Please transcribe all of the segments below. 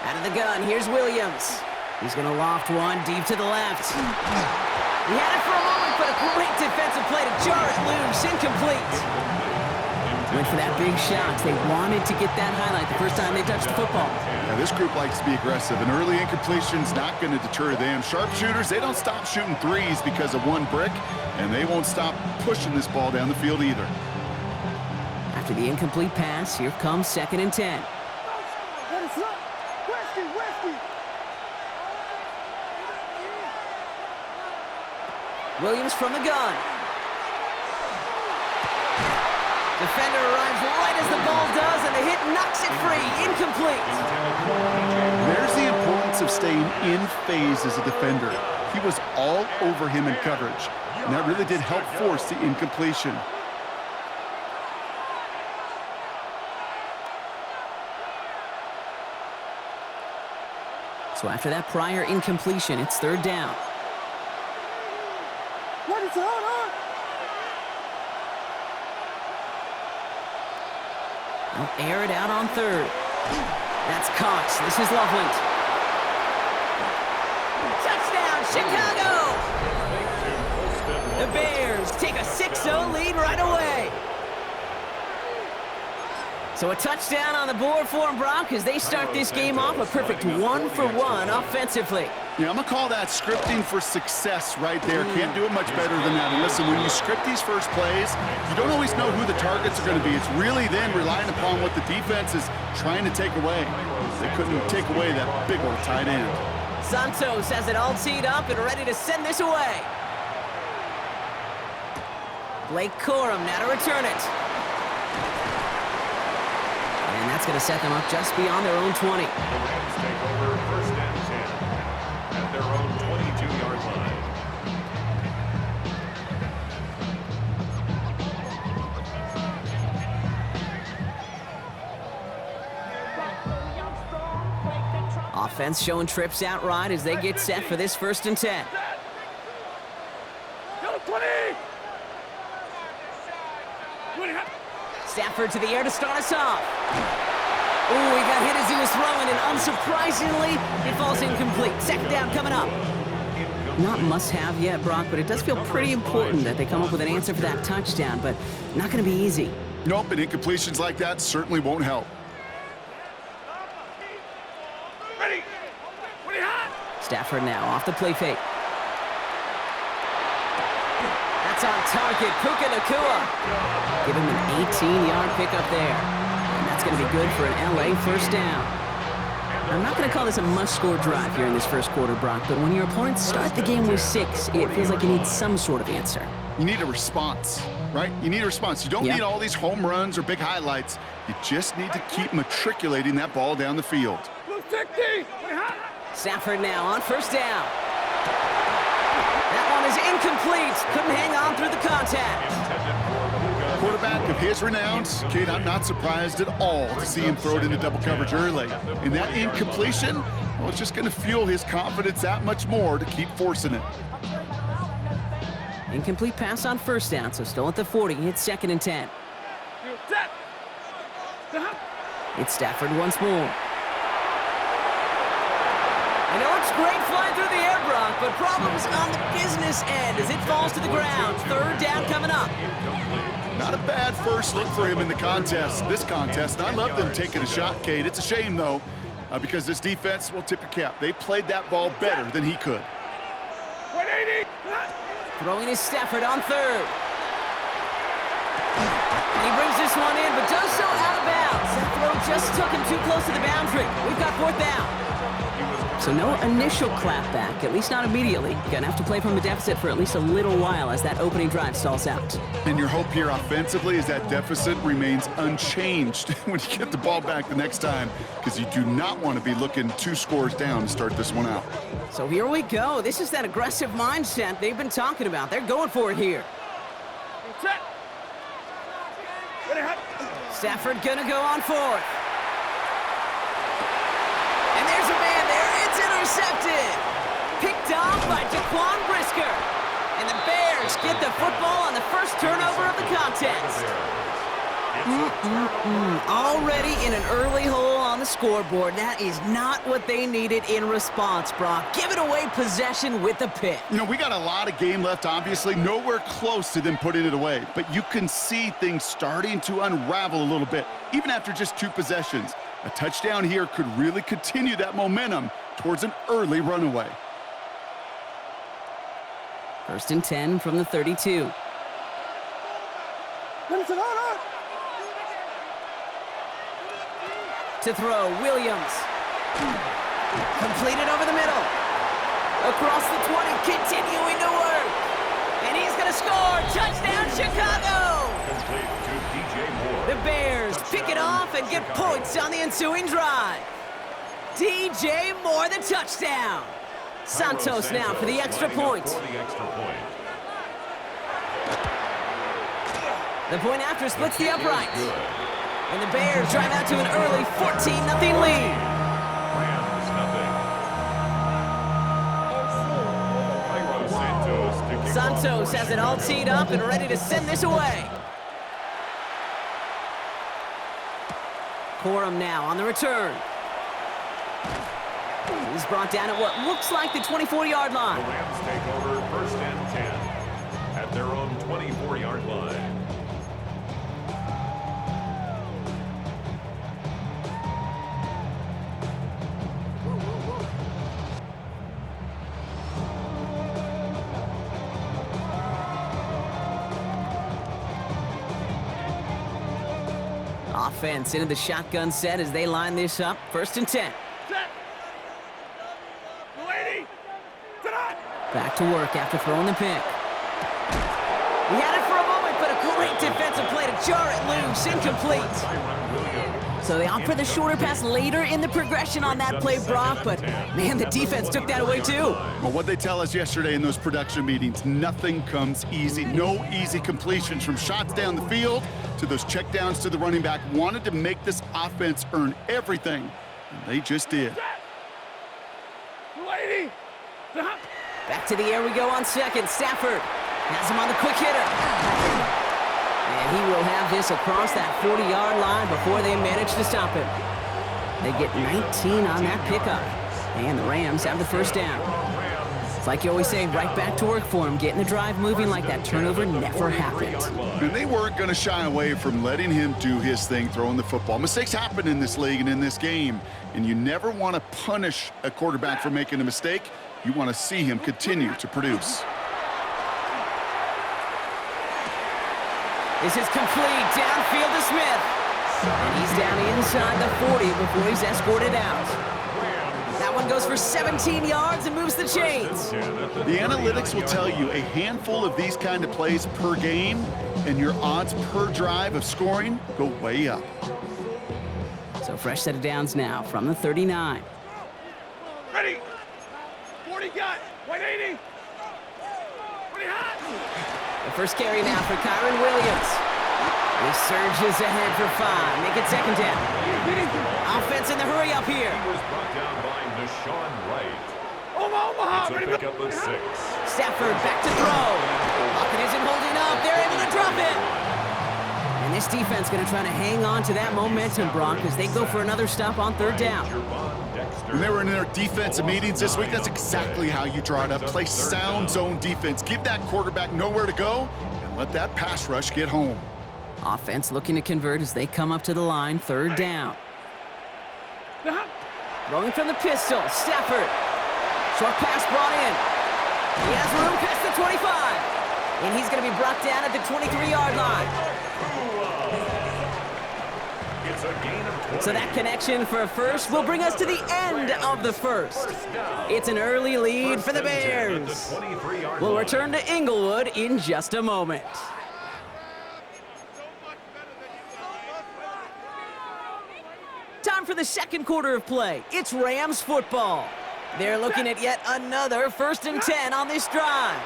Out of the gun, here's Williams. He's going to loft one deep to the left. He had it for a moment, but a great defensive play to jar it loose. Incomplete. Went for that big shot. They wanted to get that highlight the first time they touched the football. Yeah, this group likes to be aggressive. An early incompletion's not going to deter them. Sharpshooters, they don't stop shooting threes because of one brick, and they won't stop pushing this ball down the field either. After the incomplete pass, here comes 2nd and 10. Williams from the gun. Defender arrives right as the ball does, and the hit knocks it free. Incomplete. There's the importance of staying in phase as a defender. He was all over him in coverage, and that really did help force the incompletion. So after that prior incompletion, it's 3rd down. What is on? They'll air it out on 3rd. That's caught. This is Loveland. Touchdown, Chicago! The Bears take a 6-0 lead right away. So a touchdown on the board for them, Brock, as they start this game off a perfect 1-for-1 offensively. Yeah, I'm going to call that scripting for success right there. Can't do it much better than that. And listen, when you script these first plays, you don't always know who the targets are going to be. It's really then relying upon what the defense is trying to take away. They couldn't take away that big old tight end. Santos has it all teed up and ready to send this away. Blake Corum now to return it. And that's going to set them up just beyond their own 20. The Rams take over 1st and 10 at their own 22-yard line. Offense showing trips out right as they get set for this 1st and 10. Stafford to the air to start us off. Ooh, he got hit as he was throwing, and unsurprisingly, it falls incomplete. 2nd down coming up. Not must-have yet, Brock, but it does feel pretty important that they come up with an answer for that touchdown, but not going to be easy. Nope, and incompletions like that certainly won't help. Stafford now off the play fake. That's on target. Puka Nacua. Give him an 18-yard pickup there. And that's going to be good for an LA 1st down. I'm not going to call this a must-score drive here in this 1st quarter, Brock, but when your opponents start the game with 6, it feels like you need some sort of answer. You need a response, right? You need a response. You don't need all these home runs or big highlights. You just need to keep matriculating that ball down the field. Stafford now on 1st down. That one is incomplete. Couldn't hang on through the contact. Quarterback of his renown, Kate, I'm not surprised at all to see him throw it into double coverage early. And that incompletion, well, it's just going to fuel his confidence that much more to keep forcing it. Incomplete pass on 1st down, so still at the 40. It's 2nd and 10. It's Stafford once more. I know it's great flying through the air, Brock, but problems on the business end as it falls to the ground. 3rd down coming up. Not a bad first look for him in the contest, this contest. And I love them taking a shot, Kate. It's a shame, though, because this defense will tip your cap. They played that ball better than he could. 180. Throwing is Stafford on 3rd. He brings this one in, but does so out of bounds. That throw just took him too close to the boundary. We've got 4th down. So no initial clapback, at least not immediately. Gonna have to play from a deficit for at least a little while as that opening drive stalls out. And your hope here offensively is that deficit remains unchanged when you get the ball back the next time, because you do not want to be looking 2 scores down to start this one out. So here we go. This is that aggressive mindset they've been talking about. They're going for it here. Stafford gonna go on 4th. And there's a man there. It's intercepted. Picked off by Jaquan Brisker. And the Bears get the football on the first turnover of the contest. Already in an early hole on the scoreboard. That is not what they needed in response, Brock. Giving away possession with the pick. You know, we got a lot of game left, obviously. Nowhere close to them putting it away. But you can see things starting to unravel a little bit, even after just 2 possessions. A touchdown here could really continue that momentum towards an early runaway. 1st and 10 from the 32. To throw, Williams. Completed over the middle. Across the 20, continuing to work. And he's going to score. Touchdown, Chicago! Complete to DJ Moore. The Bears pick it off and get points on the ensuing drive. DJ Moore, the touchdown. Santos now for the extra point. The point after splits the uprights. And the Bears drive out to an early 14-0 lead. Rams nothing. Santos has it all teed up and ready to send this away. Corum now on the return. He's brought down at what looks like the 24-yard The line. Rams take over 1st and 10 at their own 24-yard line. Offense into the shotgun set as they line this up. 1st and 10. Back to work after throwing the pick. He had it for a moment, but a great defensive play to jar it loose. Incomplete. So they opt for the shorter pass later in the progression on that play, Brock, but man, the defense took that away too. Well, what they tell us yesterday in those production meetings, nothing comes easy. No easy completions from shots down the field to those checkdowns to the running back. Wanted to make this offense earn everything, and they just did. Back to the air we go on 2nd. Stafford has him on the quick hitter. And he will have this across that 40-yard line before they manage to stop him. They get 19 on that pickup. And the Rams have the 1st down. It's like you always say, right back to work for him, getting the drive moving like that turnover never happened. And they weren't going to shy away from letting him do his thing, throwing the football. Mistakes happen in this league and in this game, and you never want to punish a quarterback for making a mistake. You want to see him continue to produce. This is complete, downfield to Smith. And he's down inside the 40 before he's escorted out. That one goes for 17 yards and moves the chains. The analytics will tell you a handful of these kind of plays per game, and your odds per drive of scoring go way up. So fresh set of downs now from the 39. Ready. 40 got. 180. 40 hot. The first carry now for Kyron Williams. He surges ahead for 5. Make it 2nd down. Offense in the hurry up here. He was brought down by Deshaun Wright. Omaha. It's a pickup of 6. Stafford back to throw. Lockett isn't holding up. They're able to drop it. And this defense going to try to hang on to that momentum, Brock, as they go for another stop on 3rd down. When they were in their defensive meetings this week, that's exactly how you draw it up. Play sound zone defense. Give that quarterback nowhere to go and let that pass rush get home. Offense looking to convert as they come up to the line. 3rd down. Rolling from the pistol. Stafford. Short pass brought in. He has room past the 25. And he's going to be brought down at the 23-yard line. It's a gain of 20. So that connection for a first will bring us to the end of the first. It's an early lead for the Bears. We'll return to Inglewood in just a moment. Time for the 2nd quarter of play. It's Rams football. They're looking at yet another 1st and 10 on this drive.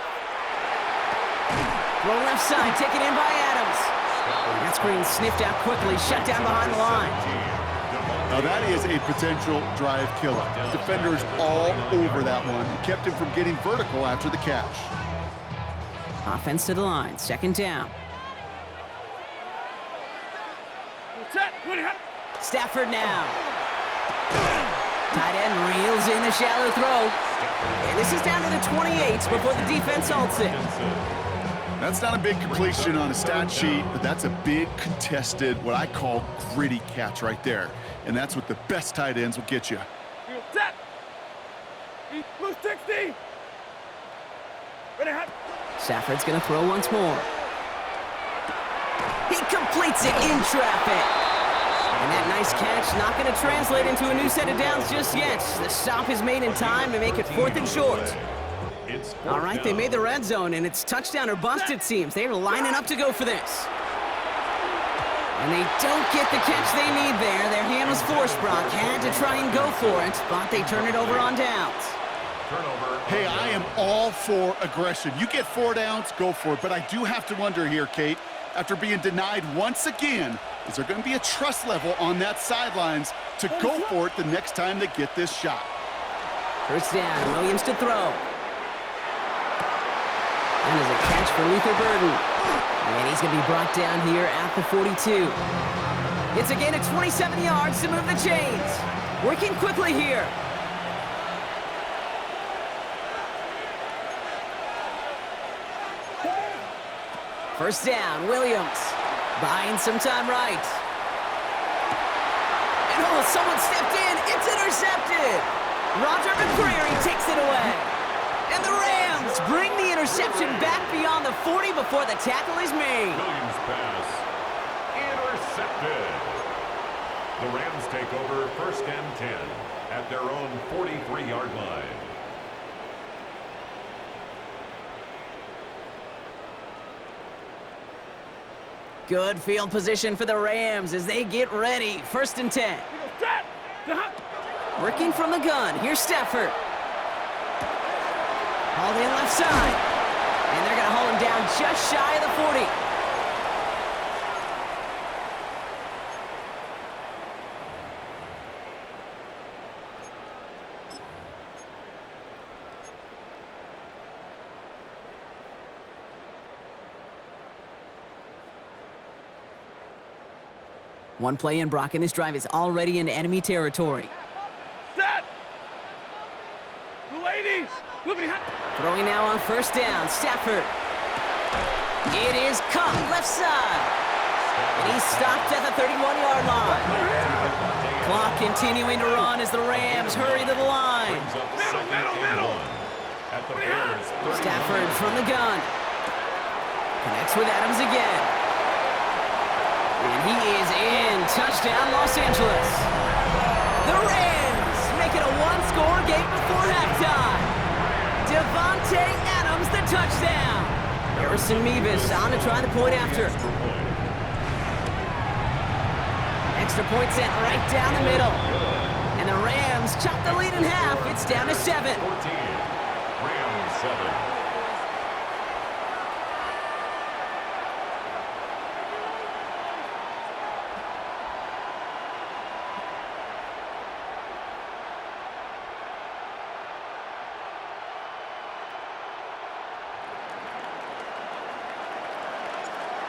Throw left side, taken in by Adams. That screen sniffed out quickly, shut down behind the line. Now that is a potential drive killer. Defenders all over that one. Kept him from getting vertical after the catch. Offense to the line, 2nd down. Set. Ready, hot. Stafford now. Tight end reels in the shallow throw. And this is down to the 28 before the defense halts it. That's not a big completion on a stat sheet, but that's a big contested, what I call gritty catch right there. And that's what the best tight ends will get you. Set. Blue 60. Ready, hot. Stafford's going to throw once more. He completes it in traffic. And that nice catch not going to translate into a new set of downs just yet. The stop is made in time to make it 4th and short. All right, they made the red zone, and it's touchdown or bust, it seems. They are lining up to go for this. And they don't get the catch they need there. Their hand was forced, Brock. Had to try and go for it, but they turn it over on downs. Hey, I am all for aggression. You get 4 downs, go for it. But I do have to wonder here, Kate, after being denied once again, is there going to be a trust level on that sidelines to go for it the next time they get this shot? First down, Williams to throw. And there's a catch for Luther Burden. And he's going to be brought down here at the 42. It's a gain of 27 yards to move the chains. Working quickly here. First down, Williams. Buying some time right. And oh, someone stepped in. It's intercepted. Roger McCreary takes it away. And the Rams bring the interception back beyond the 40 before the tackle is made. Williams pass intercepted. The Rams take over 1st and 10 at their own 43-yard line. Good field position for the Rams as they get ready. 1st and 10. Working from the gun. Here's Stafford. Hauled in left side. And they're going to haul him down just shy of the 40. One play in, Brock, and this drive is already into enemy territory. Set. Ladies. Throwing now on 1st down, Stafford. It is caught left side. And he's stopped at the 31-yard line. Clock continuing to run as the Rams hurry to the line. Middle. Stafford from the gun. Connects with Adams again. And he is in. Touchdown, Los Angeles. The Rams make it a 1-score game before halftime. Devontae Adams, the touchdown. Harrison Mevis on to try the point after. Extra point sent right down the middle. And the Rams chop the lead in half. It's down to 7. 14. Rams 7.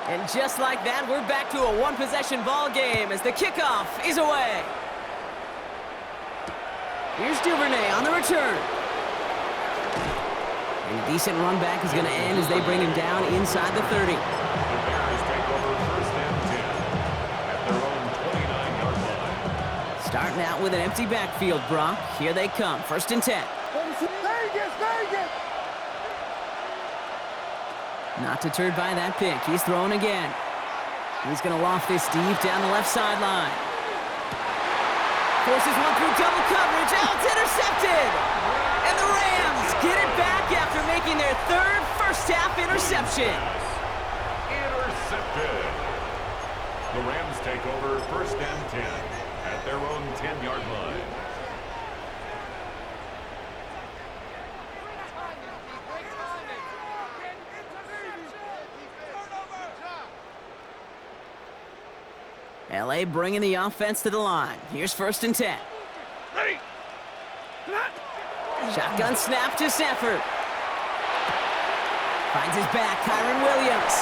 And just like that, we're back to a 1-possession ball game as the kickoff is away. Here's Duvernay on the return. And a decent run back is going to end as they bring him down inside the 30. The Bears take over 1st and 10 at their own 29-yard line. Starting out with an empty backfield, Brock. Here they come, 1st and 10. Vegas. Not deterred by that pick. He's throwing again. He's going to loft this deep down the left sideline. Forces one through double coverage. Out, it's intercepted. And the Rams get it back after making their 3rd first-half interception. Intercepted. The Rams take over 1st and 10 at their own 10-yard line. LA bringing the offense to the line. Here's 1st and 10. Ready. Shotgun snap to Stafford. Finds his back, Kyron Williams.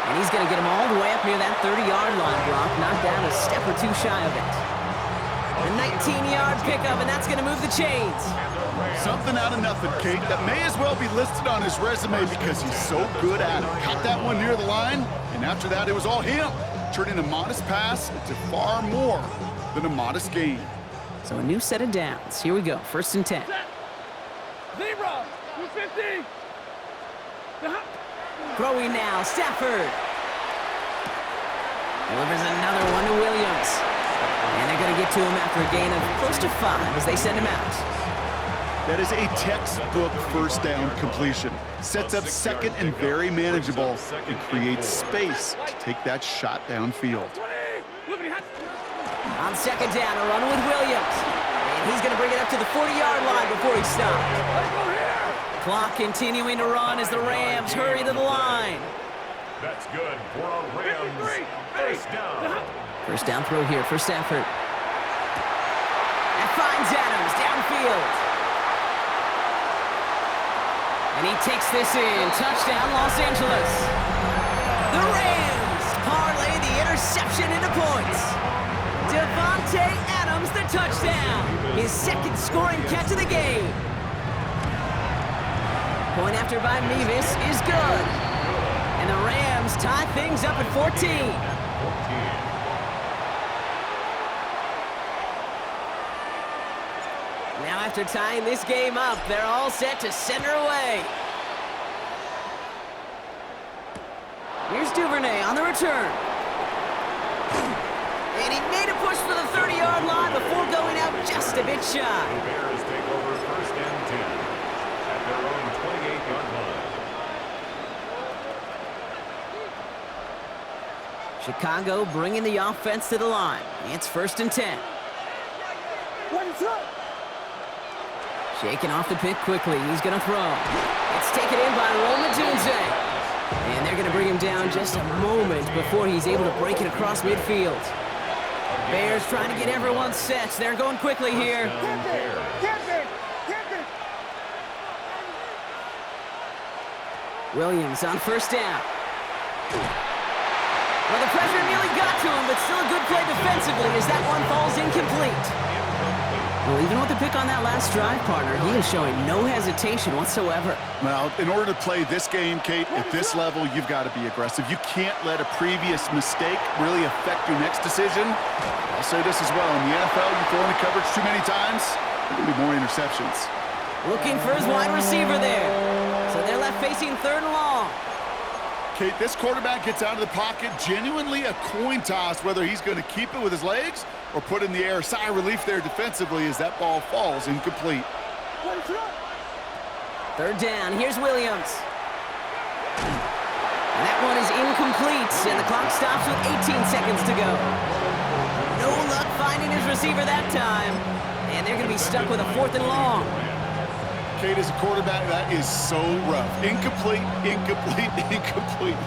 And he's going to get him all the way up near that 30-yard line, Brock. Knocked down a step or two shy of it. A 19-yard pickup, and that's going to move the chains. Something out of nothing, Kate. That may as well be listed on his resume because he's so good at it. Caught that one near the line, and after that, it was all him, turning a modest pass into far more than a modest gain. So a new set of downs. Here we go, 1st and 10. Zebra, 250. Throwing now, Stafford. Delivers another one to Williams. And they're going to get to him after a gain of close to 5 as they send him out. That is a textbook first down completion. Sets up second and very manageable and creates space to take that shot downfield. On 2nd down, a run with Williams. And he's going to bring it up to the 40-yard line before he stops. Clock continuing to run as the Rams hurry to the line. That's good for a Rams first down. First down throw here for Stafford. That finds Adams downfield. And he takes this in. Touchdown, Los Angeles. The Rams parlay the interception into points. Devontae Adams, the touchdown. His 2nd scoring catch of the game. Point after by Mevis is good. And the Rams tie things up at 14. Now after tying this game up, they're all set to send her away. Here's Duvernay on the return. And he made a push for the 30-yard line before going out just a bit shy. The Bears take over 1st and 10 at their own 28-yard line. Chicago bringing the offense to the line. It's 1st and 10. Shaking off the pick quickly. He's going to throw. It's taken in by Roma Dunze. And they're going to bring him down just a moment before he's able to break it across midfield. Bears trying to get everyone set. They're going quickly here. Williams on 1st down. Well, the pressure nearly got to him, but still a good play defensively as that one falls incomplete. Well, even with the pick on that last drive, partner, he is showing no hesitation whatsoever. Well, in order to play this game, Kate, at this level, you've got to be aggressive. You can't let a previous mistake really affect your next decision. I'll say this as well. In the NFL, you throw into coverage too many times, there will be more interceptions. Looking for his wide receiver there. So they're left facing 3rd and long. Kate, this quarterback gets out of the pocket, genuinely a coin toss, whether he's going to keep it with his legs or put in the air. Sigh of relief there defensively as that ball falls incomplete. 3rd down, here's Williams. And that one is incomplete, and the clock stops with 18 seconds to go. No luck finding his receiver that time, and they're going to be stuck with a 4th and long. Kate, as a quarterback, that is so rough. Incomplete, incomplete, incomplete.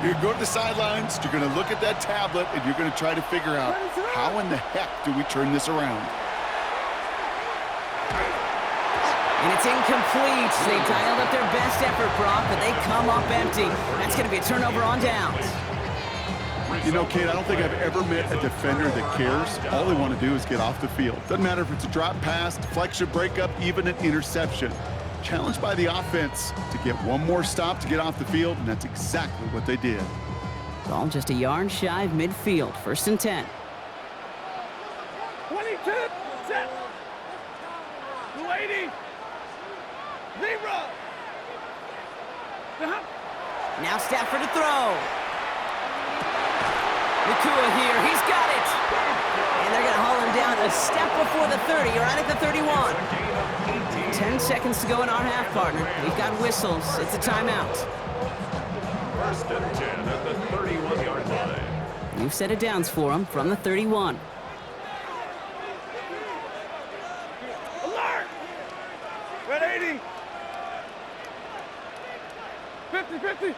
You're going to go to the sidelines, you're going to look at that tablet, and you're going to try to figure out how in the heck do we turn this around. And it's incomplete. They dialed up their best effort, Brock, but they come up empty. That's going to be a turnover on downs. You know, Kate, I don't think I've ever met a defender that cares. All they want to do is get off the field. Doesn't matter if it's a drop pass, deflection, breakup, even an interception. Challenged by the offense to get one more stop to get off the field, and that's exactly what they did. Ball just a yard shy of midfield. 1st and 10. 22, set. 280. Zebra. Now Stafford to throw. Nakua here, he's got it! And they're gonna haul him down a step before the 30, right at the 31. 10 seconds to go in our half, partner. We've got whistles, it's a timeout. 1st and 10 at the 31-yard line. You've set it downs for him from the 31. Alert! Red 80. 50-50.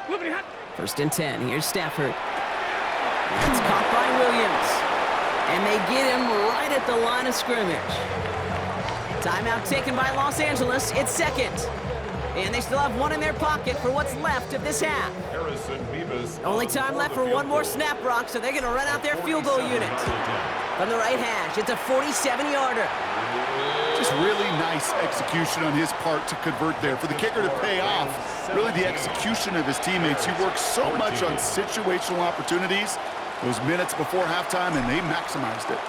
Liberty hot. 1st and 10, here's Stafford. It's caught by Williams. And they get him right at the line of scrimmage. Timeout taken by Los Angeles, it's 2nd. And they still have one in their pocket for what's left of this half. Harrison Beavis. Only time left for one more snap, Brock, so they're going to run out their field goal unit. From the right hash, it's a 47-yarder. Just really nice execution on his part to convert there. For the kicker to pay off, really the execution of his teammates. He works so much on situational opportunities those minutes before halftime, and they maximized it.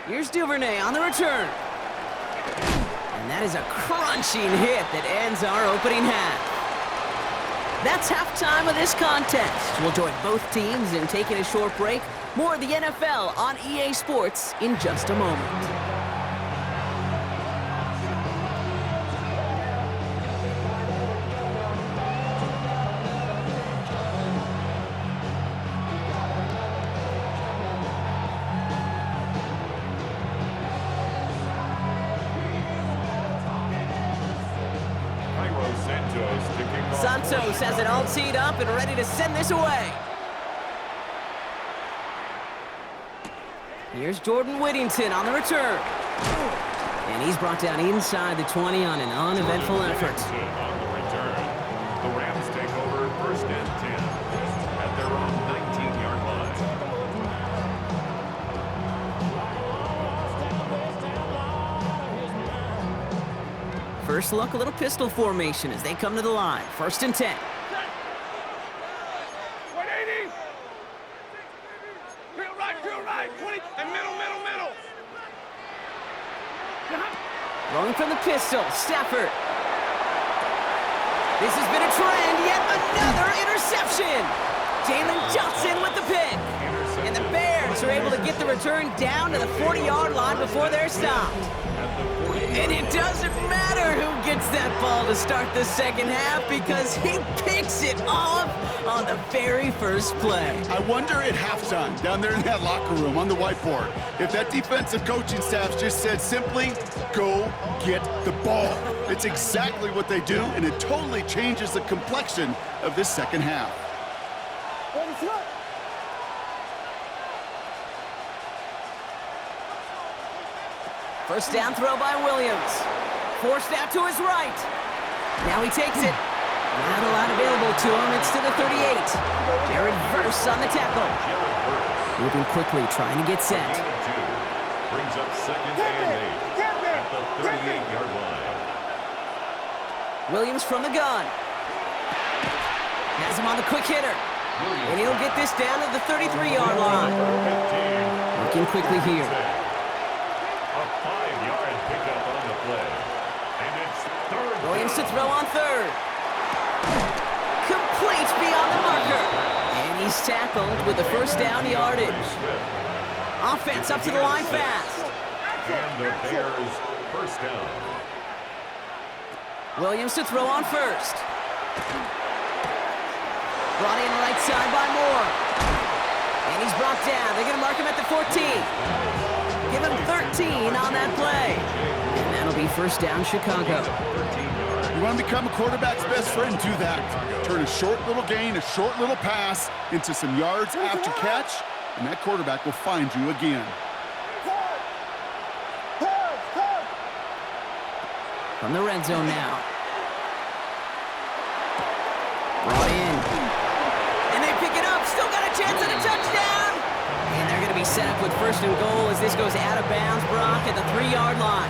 Here's Duvernay on the return. And that is a crunching hit that ends our opening half. That's halftime of this contest. We'll join both teams in taking a short break. More of the NFL on EA Sports in just a moment. Santos has it all teed up and ready to send this away. Here's Jordan Whittington on the return. And he's brought down inside the 20 on an uneventful effort. On the return, the Rams take over first and 10 at their own 19-yard line. First look, a little pistol formation as they come to the line. First and 10. 180. Drill right, 20, and middle. Throwing from the pistol, Stafford. This has been a trend, yet another interception. Jalen Johnson with the pick. And the Bears are able to get the return down to the 40-yard line before they're stopped. And it doesn't matter who gets that ball to start the second half because he picks it off on the very first play. I wonder at halftime, down there in that locker room on the whiteboard, if that defensive coaching staff just said simply, go get the ball. It's exactly what they do, and it totally changes the complexion of this second half. First down throw by Williams. Forced out to his right. Now he takes it. Not a lot available to him. It's to the 38. Jared Verse on the tackle. Moving quickly, trying to get set. Brings up second and 8 at the 38-yard line. Williams from the gun. Has him on the quick hitter. And he'll get this down to the 33-yard line. Looking quickly here. A 5-yard pickup on the play. And it's third. Williams to throw on third. Complete beyond the marker. And he's tackled with the first down yardage. Offense up to the line fast. And the Bears first down. Williams to throw on first. Brought in right side by Moore. And he's brought down. They're going to mark him at the 14. Give him 13 on that play. And that'll be first down, Chicago. You want to become a quarterback's best friend, do that. Turn a short little gain, a short little pass into some yards after catch, and that quarterback will find you again. From the red zone now. Brought in. And they pick it up. Still got a chance at a touchdown. And they're going to be set up with first and goal as this goes out of bounds, Brock, at the 3-yard line.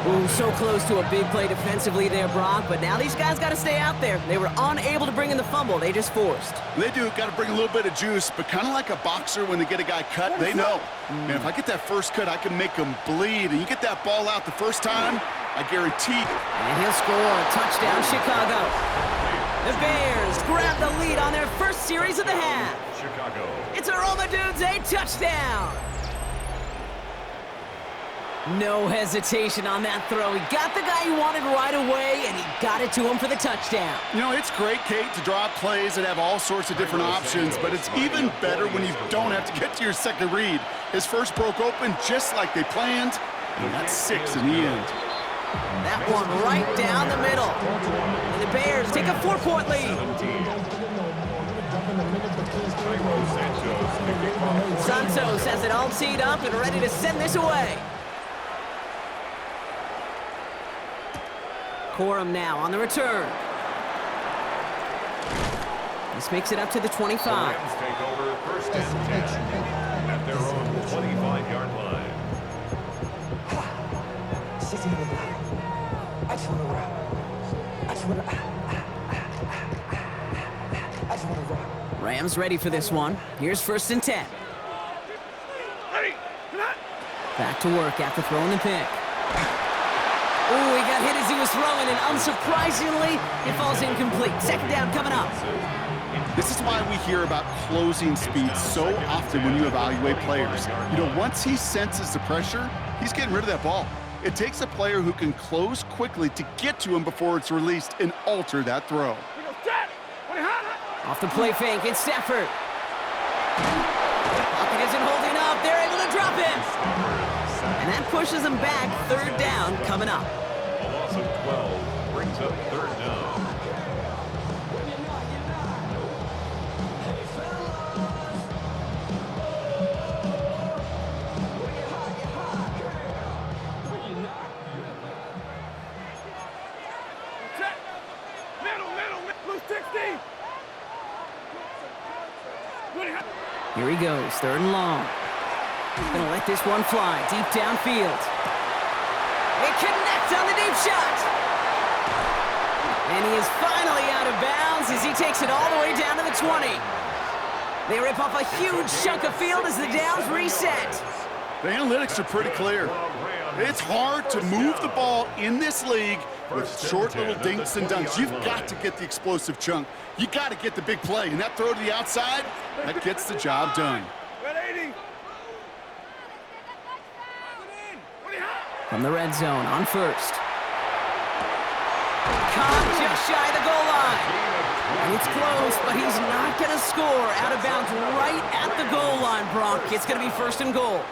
Ooh, so close to a big play defensively there, Brock, but now these guys got to stay out there. They were unable to bring in the fumble. They just forced. They do. Got to bring a little bit of juice, but kind of like a boxer when they get a guy cut, they know. Man, if I get that first cut, I can make him bleed. And you get that ball out the first time, I guarantee. And he'll score. Touchdown, Chicago. The Bears grab the lead on their first series of the half. Chicago. It's a Roma Dudes, a touchdown. No hesitation on that throw. He got the guy he wanted right away, and he got it to him for the touchdown. You know, it's great, Kate, to draw up plays and have all sorts of different options, but it's even better when you don't have to get to your second read. His first broke open just like they planned, and that's 6 in the end. That one right down the middle. And the Bears take a 4-point lead. Santos has it all teed up and ready to send this away. Corum now on the return. This makes it up to the 25. The Rams take over first and 10 at their own 25-yard line. Rams ready for this one. Here's first and 10. Ready. Back to work after throwing the pick. Ooh, he got hit as he was throwing, and unsurprisingly, it falls incomplete. Second down coming up. This is why we hear about closing speed so often when you evaluate players. You know, once he senses the pressure, he's getting rid of that ball. It takes a player who can close quickly to get to him before it's released and alter that throw. Off the play fake, it's Stafford. Pocket isn't holding up. They're able to drop him. And that pushes them back. Third down coming up. A loss of 12 brings up third down. Here he goes, third and long. He's going to let this one fly deep downfield. It connects on the deep shot. And he is finally out of bounds as he takes it all the way down to the 20. They rip off a huge chunk of field as the downs reset. The analytics are pretty clear. It's hard to move the ball in this league with short little dinks and dunks. You've got to get the explosive chunk. You got to get the big play. And that throw to the outside, that gets the job done. From the red zone on first. Caught just shy of the goal line. And it's close, but he's not going to score. Out of bounds right at the goal line, Bronk. It's going to be first and goal.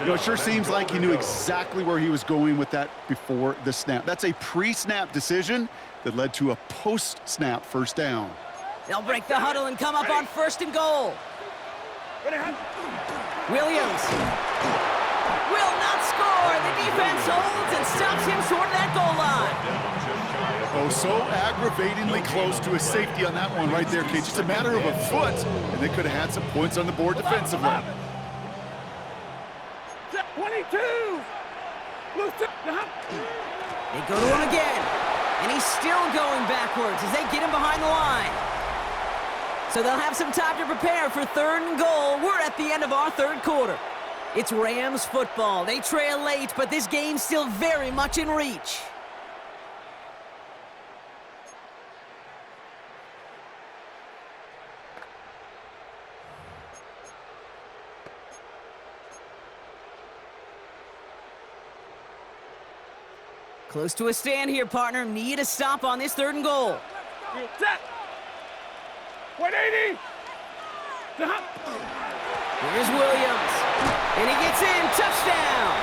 You know, it sure seems like he knew exactly where he was going with that before the snap. That's a pre-snap decision that led to a post-snap first down. They'll break the huddle and come up on first and goal. Williams will not score. The defense holds and stops him short of that goal line. Oh, so aggravatingly close to a safety on that one right there, Kate. Just a matter of a foot, and they could have had some points on the board defensively. 22. They go to him again, and he's still going backwards as they get him behind the line. So they'll have some time to prepare for third and goal. We're at the end of our third quarter. It's Rams football. They trail late, but this game's still very much in reach. Close to a stand here, partner. Need a stop on this third and goal. Set. 180. Here's Williams. And he gets in. Touchdown.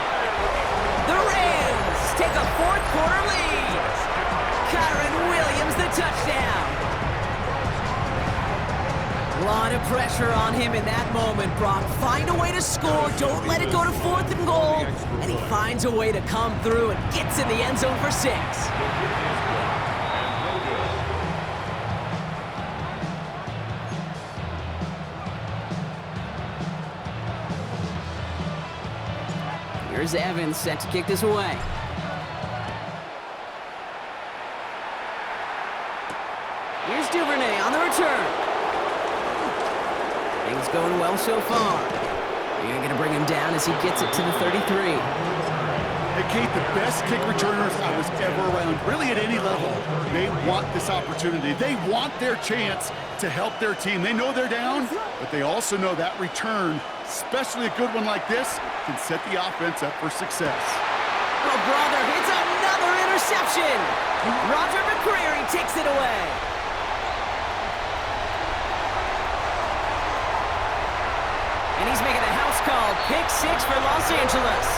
The Rams take a fourth quarter lead. Kyron Williams, the touchdown. A lot of pressure on him in that moment, Brock. Find a way to score. Don't let it go to fourth and goal. And he finds a way to come through and gets in the end zone for 6. Here's Evans set to kick this away. Here's Duvernay on the return. Things going well so far. They're going to bring him down as he gets it to the 33. Hey, Kate, the best kick returners I was ever around, really at any level, they want this opportunity. They want their chance to help their team. They know they're down, but they also know that return, especially a good one like this, can set the offense up for success. Oh, brother, it's another interception. Roger McCreary takes it away. And he's making a house call. Pick 6 for Los Angeles.